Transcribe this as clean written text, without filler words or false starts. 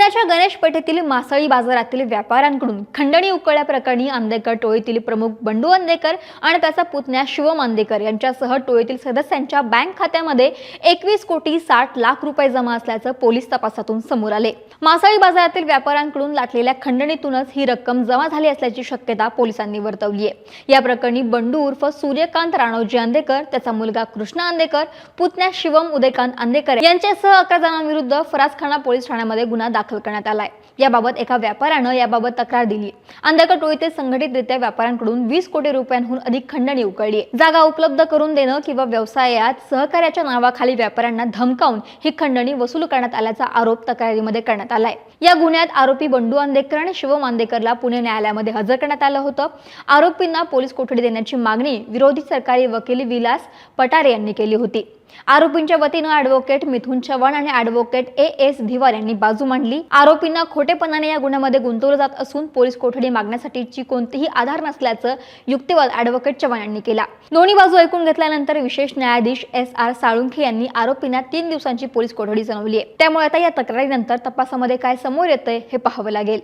पुण्याच्या गणेश पेठेतील मासळी बाजारातील व्यापाऱ्यांकडून खंडणी उकळल्याप्रकरणी अंधेकर टोळीतील प्रमुख बंडू अंधेकर आणि त्याचा पुतण्या शिवम अंधेकर यांच्यासह टोळीतील सदस्यांच्या बँक खात्यामध्ये 21,60,00,000 रुपये जमा असल्याचं पोलीस तपासातून समोर आले। मासळी बाजारातील व्यापाऱ्यांकडून लाटलेल्या खंडणीतूनच ही रक्कम जमा झाली असल्याची शक्यता पोलिसांनी वर्तवली आहे। या प्रकरणी बंडू उर्फ सूर्यकांत राणोजी अंधेकर, त्याचा मुलगा कृष्णा अंधेकर, पुतण्या शिवम उदयकांत अंधेकर यांच्यासह 11 जणांविरुद्ध फरासखाना पोलीस ठाण्यामध्ये गुन्हा दाखल करण्यात आलाय। याबाबत एका व्यापाऱ्यानं याबाबत तक्रार दिली। अंधेकर टोळीतील संघटितरित्या व्यापाऱ्यांकडून 20 कोटी रुपयांहून अधिक खंडणी उकळली। जागा उपलब्ध करून देणं किंवा व्यवसायात सहकार्याच्या नावाखाली व्यापाऱ्यांना धमकावून ही खंडणी वसूल करण्यात आल्याचा आरोप तक्रारीमध्ये करण्यात आलाय। या गुन्ह्यात आरोपी बंडू अंधेकर आणि शिवम अंधेकरला पुणे न्यायालयामध्ये हजर करण्यात आलं होतं। आरोपींना पोलीस कोठडी देण्याची मागणी विरोधी सरकारी वकील विलास पटारे यांनी केली होती। आरोपींच्या वतीनं ॲडव्होकेट मिथुन चव्हाण आणि ॲडव्होकेट ए.एस. धिवार यांनी बाजू मांडली। आरोपींना खोटेपणाने या गुन्ह्यामध्ये गुंतवलं जात असून पोलीस कोठडी मागण्यासाठीची कोणतीही आधार नसल्याचं युक्तिवाद ॲडव्होकेट चव्हाण यांनी केला। दोन्ही बाजू ऐकून घेतल्यानंतर विशेष न्यायाधीश एस.आर. साळुंखे यांनी आरोपींना 3 दिवसांची पोलीस कोठडी सुनावली आहे। त्यामुळे आता या तक्रारीनंतर तपासामध्ये काय समोर येतंय हे पाहावं लागेल।